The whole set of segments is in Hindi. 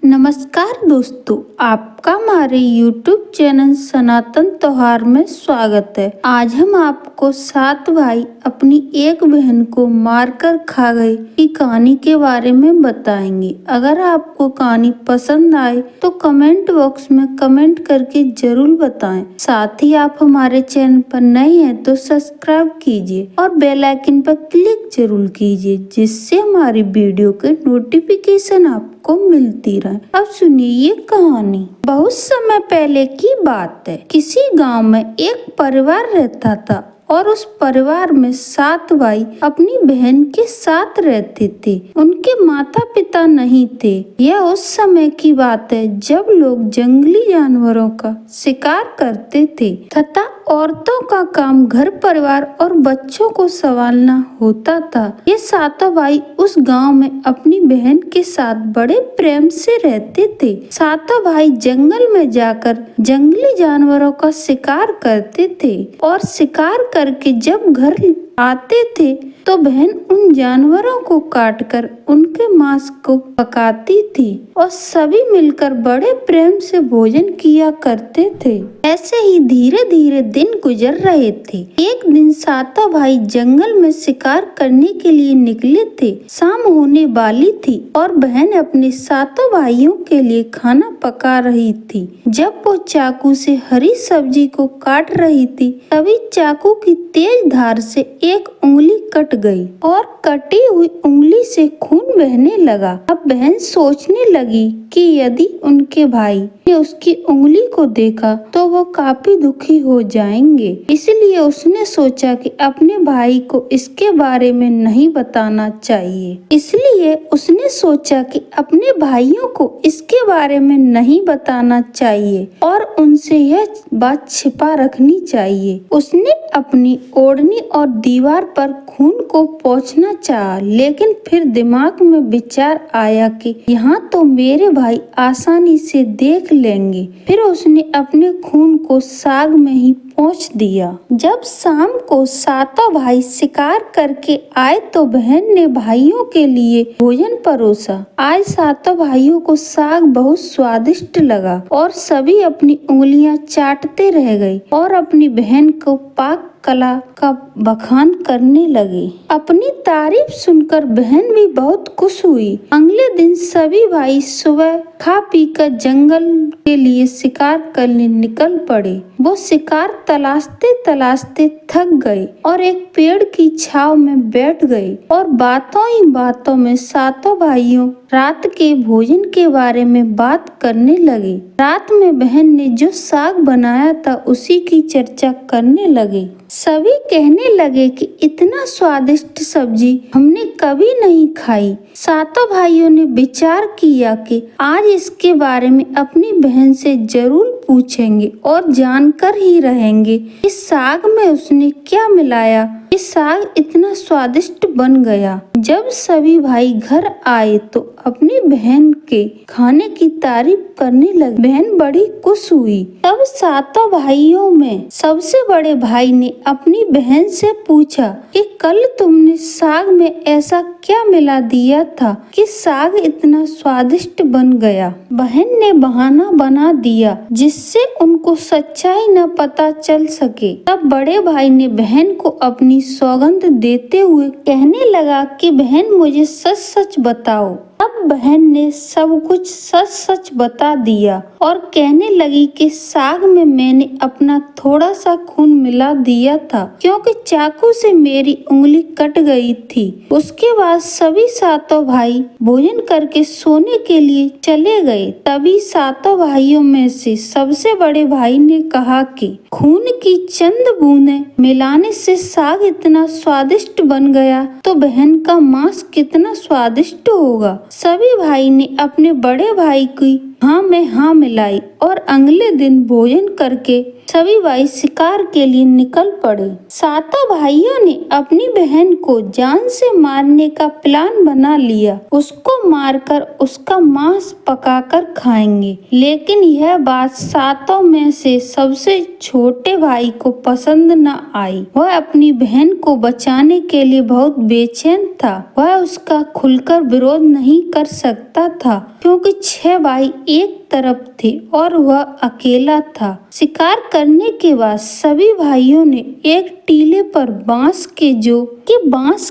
नमस्कार दोस्तों, आपका हमारे YouTube चैनल सनातन त्योहार में स्वागत है। आज हम आपको 7 भाई अपनी एक बहन को मारकर खा गए की कहानी के बारे में बताएंगे। अगर आपको कहानी पसंद आए तो कमेंट बॉक्स में कमेंट करके जरूर बताएं। साथ ही आप हमारे चैनल पर नए हैं तो सब्सक्राइब कीजिए और बेल आइकन पर क्लिक जरूर कीजिए, जिससे हमारी वीडियो के नोटिफिकेशन आपको मिलती रहे। अब सुनिए ये कहानी। बहुत समय पहले की बात है। किसी गांव में एक परिवार रहता था और उस परिवार में 7 भाई अपनी बहन के साथ रहते थे। उनके माता पिता नहीं थे। यह उस समय की बात है जब लोग जंगली जानवरों का शिकार करते थे तथा औरतों का काम घर परिवार और बच्चों को संभालना होता था। ये 7 भाई उस गांव में अपनी बहन के साथ बड़े प्रेम से रहते थे। 7 भाई जंगल में जाकर जंगली जानवरों का शिकार करते थे और शिकार करके जब घर आते थे तो बहन उन जानवरों को काटकर उनके मांस को पकाती थी और सभी मिलकर बड़े प्रेम से भोजन किया करते थे। ऐसे ही धीरे धीरे दिन गुजर रहे थे। एक दिन 7 भाई जंगल में शिकार करने के लिए निकले थे। शाम होने वाली थी और बहन अपने 7 भाइयों के लिए खाना पका रही थी। जब वो चाकू से हरी सब्जी को काट रही थी तभी चाकू की तेज धार से एक उंगली कट गई और कटी हुई उंगली से खून बहने लगा। अब बहन सोचने लगी कि यदि उनके भाई ने उसकी उंगली को देखा तो वो काफी दुखी हो जाएंगे। इसलिए उसने सोचा कि अपने भाई को इसके बारे में नहीं बताना चाहिए। इसलिए उसने सोचा कि अपने भाइयों को इसके बारे में नहीं बताना चाहिए और उनसे यह बात छिपा रखनी चाहिए। उसने अपनी ओढ़नी और दीवार पर खून को पोंछना चाहा, लेकिन फिर दिमाग में विचार आया कि यहाँ तो मेरे भाई आसानी से देख लेंगे। फिर उसने अपने खून को साग में ही पोंछ दिया। जब शाम को 7 भाई शिकार करके आए तो बहन ने भाइयों के लिए भोजन परोसा। आज 7 भाइयों को साग बहुत स्वादिष्ट लगा और सभी अपनी उंगलियां चाटते रह गए और अपनी बहन को पाक कला का बखान करने लगे। अपनी तारीफ सुनकर बहन भी बहुत खुश हुई। अगले दिन सभी भाई सुबह खा पी कर जंगल के लिए शिकार करने निकल पड़े। वो शिकार तलाशते तलाशते थक गए और एक पेड़ की छाव में बैठ गए और बातों ही बातों में 7 भाइयों रात के भोजन के बारे में बात करने लगे। रात में बहन ने जो साग बनाया था उसी की चर्चा करने लगे। सभी कहने लगे कि इतना स्वादिष्ट सब्जी हमने कभी नहीं खाई। 7 भाइयों ने विचार किया कि आज इसके बारे में अपनी बहन से जरूर पूछेंगे और जानकर ही रहेंगे इस साग में उसने क्या मिलाया। इस साग इतना स्वादिष्ट बन गया। जब सभी भाई घर आए तो अपनी बहन के खाने की तारीफ करने लगे। बहन बड़ी खुश हुई। तब 7 भाइयों में सबसे बड़े भाई ने अपनी बहन से पूछा कि कल तुमने साग में ऐसा क्या मिला दिया था कि साग इतना स्वादिष्ट बन गया। बहन ने बहाना बना दिया जिससे उनको सच्चाई न पता चल सके। तब बड़े भाई ने बहन को अपनी सौगंध देते हुए कहने लगा कि बहन मुझे सच सच बताओ। अब बहन ने सब कुछ सच सच बता दिया और कहने लगी कि साग में मैंने अपना थोड़ा सा खून मिला दिया था क्योंकि चाकू से मेरी उंगली कट गई थी। उसके बाद सभी 7 भाई भोजन करके सोने के लिए चले गए। तभी 7 भाइयों में से सबसे बड़े भाई ने कहा कि खून की चंद बूंदें मिलाने से साग इतना स्वादिष्ट बन गया तो बहन का मांस कितना स्वादिष्ट होगा। सभी भाई ने अपने बड़े भाई की हाँ में हाँ मिलाई और अगले दिन भोजन करके सभी भाई शिकार के लिए निकल पड़े। सातों भाइयों ने अपनी बहन को जान से मारने का प्लान बना लिया। उसको मारकर उसका मांस पकाकर खाएंगे। लेकिन यह बात सातों में से सबसे छोटे भाई को पसंद न आई। वह अपनी बहन को बचाने के लिए बहुत बेचैन था। वह उसका खुलकर विरोध नहीं कर सकता था क्योंकि 6 भाई एक तरफ थे और वह अकेला था। शिकार करने के बाद सभी भाइयों ने एक टीले पर बांस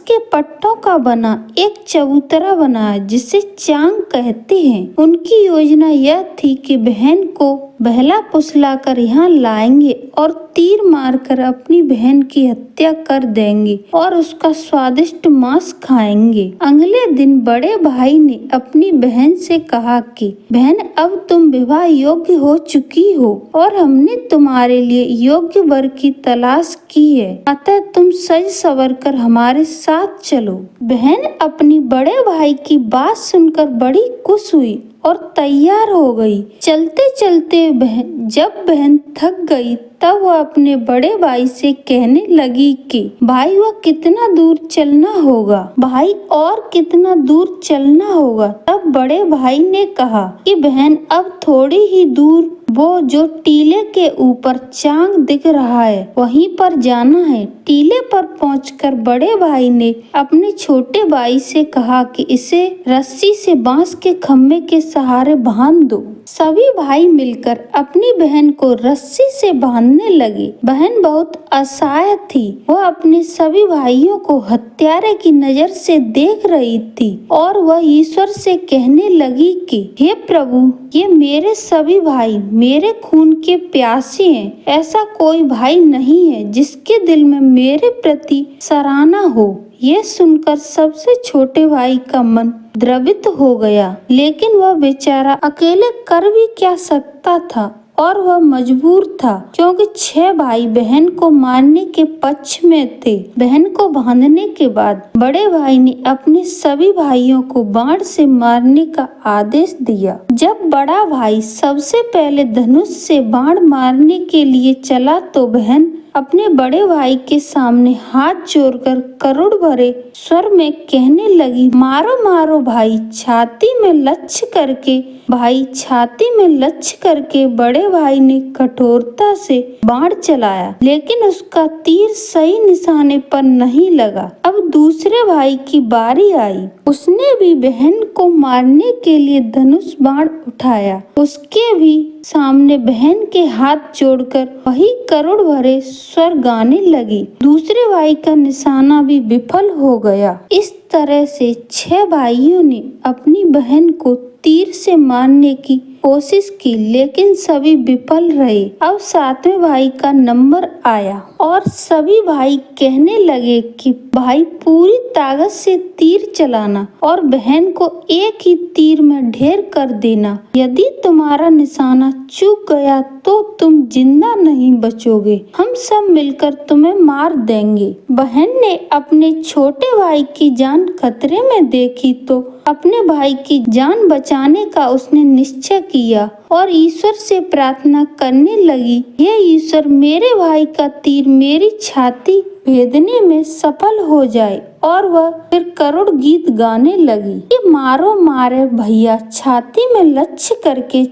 के पट्टों का बना एक चबूतरा बनाया जिसे चांग कहते हैं। उनकी योजना यह थी कि बहन को बहला फुसला कर यहाँ लाएंगे और तीर मारकर अपनी बहन की हत्या कर देंगे और उसका स्वादिष्ट मांस खाएंगे। अगले दिन बड़े भाई ने अपनी बहन से कहा कि बहन, अब तुम विवाह योग्य हो चुकी हो और हमने तुम्हारे लिए योग्य वर की तलाश की है, अतः तुम सज संवर कर हमारे साथ चलो। बहन अपनी बड़े भाई की बात सुनकर बड़ी खुश हुई और तैयार हो गई। चलते चलते जब बहन थक गई तब वह अपने बड़े भाई से कहने लगी कि भाई, वह कितना दूर चलना होगा? भाई, और कितना दूर चलना होगा? तब बड़े भाई ने कहा कि बहन, अब थोड़ी ही दूर वो जो टीले के ऊपर चांग दिख रहा है वहीं पर जाना है। टीले पर पहुंचकर बड़े भाई ने अपने छोटे भाई से कहा कि इसे रस्सी से बांस के खम्भे के सहारे बांध दो। सभी भाई मिलकर अपनी बहन को रस्सी से बांधने लगे। बहन बहुत असहाय थी। वह अपने सभी भाइयों को हत्यारे की नजर से देख रही थी और वह ईश्वर से कहने लगी कि हे प्रभु, ये मेरे सभी भाई मेरे खून के प्यासे हैं। ऐसा कोई भाई नहीं है जिसके दिल में मेरे प्रति सराहना हो। ये सुनकर सबसे छोटे भाई का मन द्रवित हो गया, लेकिन वह बेचारा अकेले कर भी क्या सकता था और वह मजबूर था क्योंकि 6 भाई बहन को मारने के पक्ष में थे। बहन को बांधने के बाद बड़े भाई ने अपने सभी भाइयों को बाण से मारने का आदेश दिया। जब बड़ा भाई सबसे पहले धनुष से बाण मारने के लिए चला तो बहन अपने बड़े भाई के सामने हाथ जोड़कर करुण भरे स्वर में कहने लगी, मारो मारो भाई, छाती में लक्ष्य करके बड़े भाई ने कठोरता से बाण चलाया, लेकिन उसका तीर सही निशाने पर नहीं लगा। अब दूसरे भाई की बारी आई। उसने भी बहन को मारने के लिए धनुष बाण उठाया। उसके भी सामने बहन के हाथ जोड़कर वही करुण भरे स्वर गाने लगी। दूसरे भाई का निशाना भी विफल हो गया। इस तरह से 6 भाइयों ने अपनी बहन को तीर से मारने की कोशिश की, लेकिन सभी विफल रहे। अब 7वें भाई का नंबर आया और सभी भाई कहने लगे कि भाई, पूरी ताकत से तीर चलाना और बहन को एक ही तीर में ढेर कर देना। यदि तुम्हारा निशाना चूक गया तो तुम जिंदा नहीं बचोगे। हम सब मिलकर तुम्हें मार देंगे। बहन ने अपने छोटे भाई की जान खतरे में देखी तो अपने भाई की जान बचाने का उसने निश्चय किया और ईश्वर से प्रार्थना करने लगी, हे ईश्वर, मेरे भाई का तीर मेरी छाती भेदने में सफल हो जाए। और वह फिर करुण गीत गाने लगी कि मारो मारे भैया, छाती में लक्ष्य करके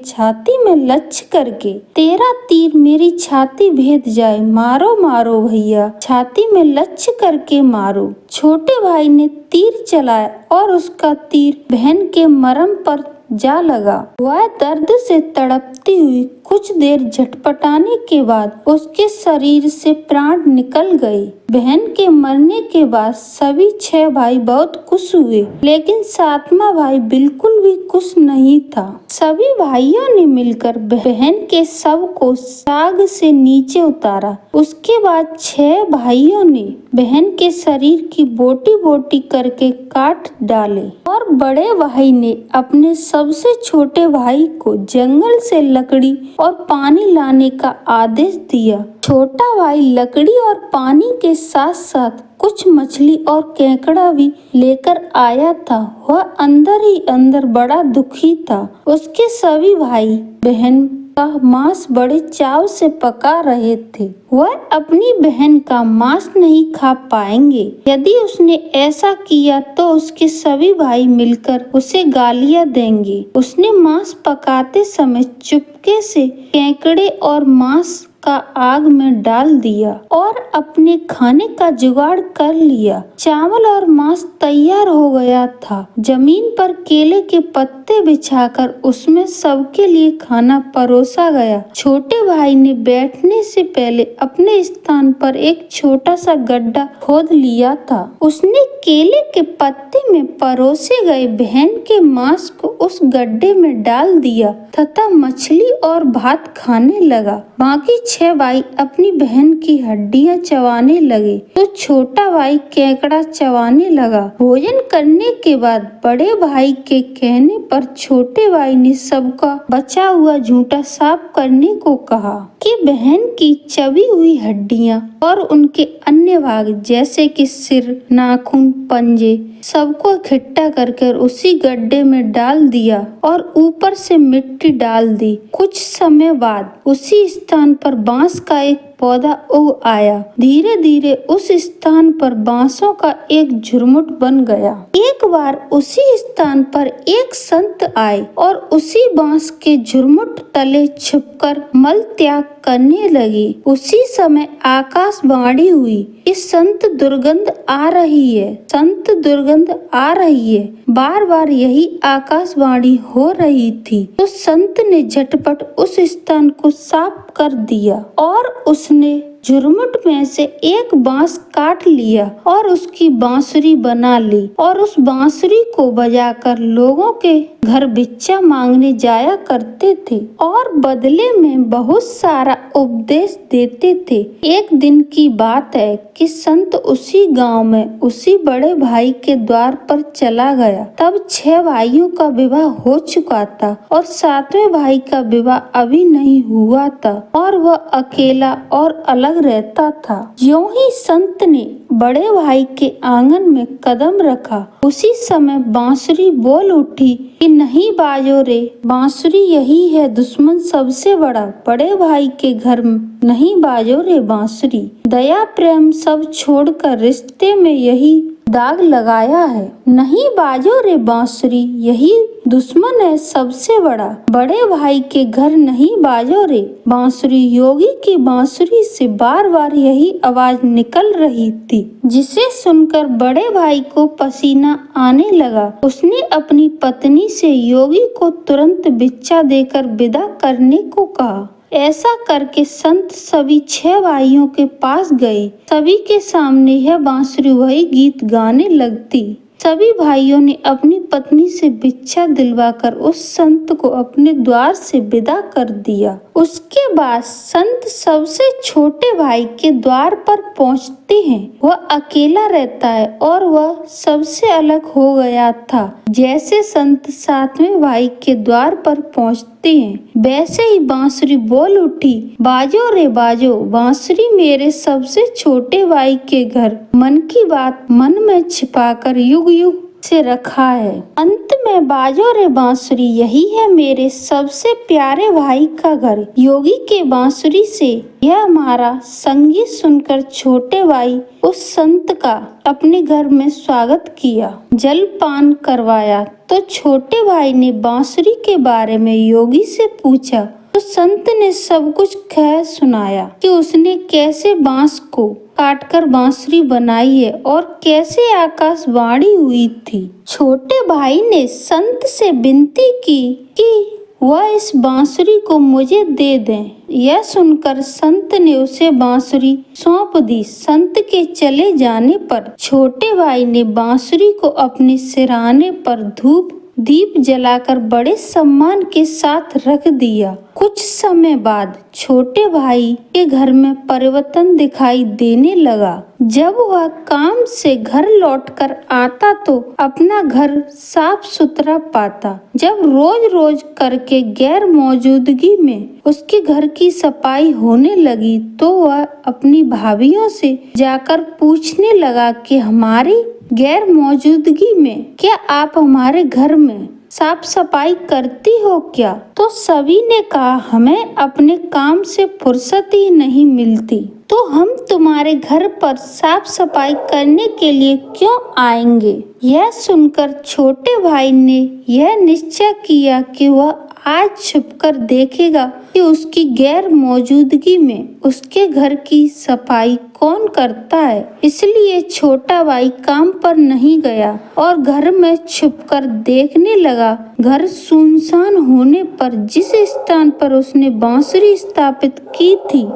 तेरा तीर मेरी छाती भेद जाए। मारो मारो भैया, छाती में लक्ष्य करके मारो। छोटे भाई ने तीर चलाया और उसका तीर बहन के मरम पर जा लगा। वह दर्द से तड़पती हुई कुछ देर झटपटाने के बाद उसके शरीर से प्राण निकल गए। बहन के मरने के बाद सभी 6 भाई बहुत खुश हुए, लेकिन 7वां भाई बिल्कुल भी खुश नहीं था। सभी भाइयों ने मिलकर बहन के शव को साग से नीचे उतारा। उसके बाद 6 भाइयों ने बहन के शरीर की बोटी बोटी करके काट डाले और बड़े भाई ने अपने सबसे छोटे भाई को जंगल से लकड़ी और पानी लाने का आदेश दिया। छोटा भाई लकड़ी और पानी के साथ साथ कुछ मछली और केकड़ा भी लेकर आया था। वह अंदर ही अंदर बड़ा दुखी था। उसके सभी भाई बहन का मांस बड़े चाव से पका रहे थे। वह अपनी बहन का मांस नहीं खा पाएंगे। यदि उसने ऐसा किया तो उसके सभी भाई मिलकर उसे गालियां देंगे। उसने मांस पकाते समय चुपके से केकड़े और मांस का आग में डाल दिया और अपने खाने का जुगाड़ कर लिया। चावल और मांस तैयार हो गया था। जमीन पर केले के पत्ते बिछाकर उसमें सबके लिए खाना परोसा गया। छोटे भाई ने बैठने से पहले अपने स्थान पर एक छोटा सा गड्ढा खोद लिया था। उसने केले के पत्ते में परोसे गए बहन के मांस को उस गड्ढे में डाल दिया तथा मछली और भात खाने लगा। बाकी 6 भाई अपनी बहन की हड्डियां चबाने लगे तो छोटा भाई केकड़ा चबाने लगा। भोजन करने के बाद बड़े भाई के कहने पर छोटे भाई ने सबका बचा हुआ झूठा साफ करने को कहा कि बहन की चबी हुई हड्डियां और उनके अन्य भाग जैसे कि सिर, नाखून, पंजे सबको इकट्ठा करके उसी गड्ढे में डाल दिया और ऊपर से मिट्टी डाल दी। कुछ समय बाद उसी स्थान पर बांस का एक पौधा उग आया। धीरे धीरे उस स्थान पर बांसों का एक झुरमुट बन गया। एक बार उसी स्थान पर एक संत आए और उसी बांस के झुरमुट तले छुपकर मल त्याग करने लगे। उसी समय आकाशवाणी हुई कि संत दुर्गंध आ रही है, संत दुर्गंध आ रही है। बार बार यही आकाशवाणी हो रही थी तो संत ने झटपट उस स्थान को साफ कर दिया और उसने झुरमुट में से एक बांस काट लिया और उसकी बांसुरी बना ली और उस बांसुरी को बजाकर लोगों के घर भिक्षा मांगने जाया करते थे और बदले में बहुत सारा उपदेश देते थे। एक दिन की बात है कि संत उसी गांव में उसी बड़े भाई के द्वार पर चला गया। तब 6 भाइयों का विवाह हो चुका था और 7वें भाई का विवाह अभी नहीं हुआ था और वह अकेला और अलग रहता था। ज्यों ही संत ने बड़े भाई के आंगन में कदम रखा उसी समय बांसुरी बोल उठी कि नहीं बाजो रे, बांसुरी यही है दुश्मन सबसे बड़ा। बड़े भाई के घर नहीं बाजो रे बांसुरी। दया प्रेम सब छोड़कर रिश्ते में यही दाग लगाया है। नहीं बाजो रे बांसुरी यही दुश्मन है सबसे बड़ा। बड़े भाई के घर नहीं बाजो रे बांसुरी। योगी की बांसुरी से बार बार यही आवाज निकल रही थी जिसे सुनकर बड़े भाई को पसीना आने लगा। उसने अपनी पत्नी से योगी को तुरंत भिक्षा देकर विदा करने को कहा। ऐसा करके संत सभी 6 भाइयों के पास गए। सभी के सामने यह बांसुरी वही गीत गाने लगती। सभी भाइयों ने अपनी पत्नी से भिक्षा दिलवाकर उस संत को अपने द्वार से विदा कर दिया। उसके बाद संत सबसे छोटे भाई के द्वार पर पहुंचते हैं। वह अकेला रहता है और वह सबसे अलग हो गया था। जैसे संत 7वें भाई के द्वार पर पहुंचते हैं वैसे ही बांसुरी बोल उठी, बाजो रे बाजो बांसुरी मेरे सबसे छोटे भाई के घर। मन की बात मन में छिपाकर युग युग से रखा है। अंत में बाजो रे बांसुरी यही है मेरे सबसे प्यारे भाई का घर। योगी के बांसुरी से यह हमारा संगीत सुनकर छोटे भाई उस संत का अपने घर में स्वागत किया, जलपान करवाया। तो छोटे भाई ने बांसुरी के बारे में योगी से पूछा तो संत ने सब कुछ कह सुनाया कि उसने कैसे बांस को काटकर बांसुरी बनाई है और कैसे आकाशवाणी हुई थी। छोटे भाई ने संत से विनती की कि वह इस बांसुरी को मुझे दे दें। यह सुनकर संत ने उसे बांसुरी सौंप दी। संत के चले जाने पर छोटे भाई ने बांसुरी को अपने सिरहाने पर धूप दीप जलाकर बड़े सम्मान के साथ रख दिया। कुछ समय बाद छोटे भाई के घर में परिवर्तन दिखाई देने लगा। जब वह काम से घर लौटकर आता तो अपना घर साफ सुथरा पाता। जब रोज रोज करके गैर मौजूदगी में उसके घर की सफाई होने लगी तो वह अपनी भाभियों से जाकर पूछने लगा कि हमारी गैर मौजूदगी में क्या आप हमारे घर में साफ सफाई करती हो क्या? तो सभी ने कहा, हमें अपने काम से फुर्सत ही नहीं मिलती, तो हम तुम्हारे घर पर साफ सफाई करने के लिए क्यों आएंगे? यह सुनकर छोटे भाई ने यह निश्चय किया कि वह आज छुपकर देखेगा कि उसकी गैर मौजूदगी में उसके घर की सफाई कौन करता है। इसलिए छोटा भाई काम पर नहीं गया और घर में छुपकर देखने लगा। घर सुनसान होने पर जिस स्थान पर उसने बांसुरी स्थापित की थी,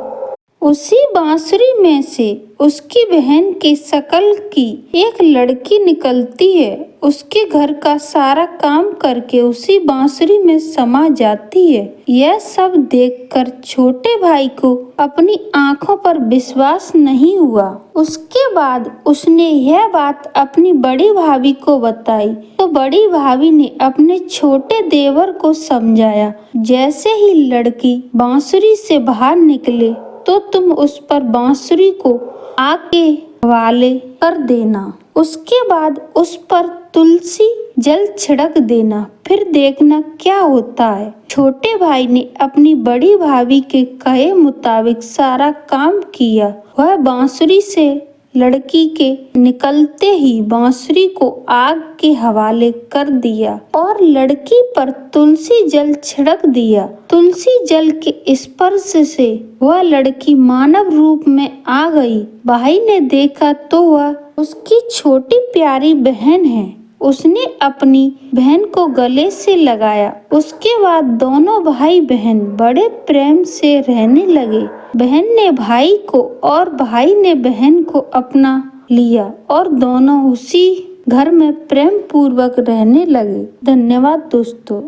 उसी बांसुरी में से उसकी बहन की शक्ल की एक लड़की निकलती है। उसके घर का सारा काम करके उसी बांसुरी में समा जाती है। यह सब देखकर छोटे भाई को अपनी आंखों पर विश्वास नहीं हुआ। उसके बाद उसने यह बात अपनी बड़ी भाभी को बताई, तो बड़ी भाभी ने अपने छोटे देवर को समझाया, जैसे ही लड़की बांसुरी से बाहर निकले तो तुम उस पर बांसुरी को आग के हवाले कर देना। उसके बाद उस पर तुलसी जल छिड़क देना, फिर देखना क्या होता है। छोटे भाई ने अपनी बड़ी भाभी के कहे मुताबिक सारा काम किया। वह बांसुरी से लड़की के निकलते ही बांसुरी को आग के हवाले कर दिया और लड़की पर तुलसी जल छिड़क दिया। तुलसी जल के स्पर्श से वह लड़की मानव रूप में आ गई। भाई ने देखा तो वह उसकी छोटी प्यारी बहन है। उसने अपनी बहन को गले से लगाया। उसके बाद दोनों भाई बहन बड़े प्रेम से रहने लगे। बहन ने भाई को और भाई ने बहन को अपना लिया और दोनों उसी घर में प्रेम पूर्वक रहने लगे। धन्यवाद दोस्तों।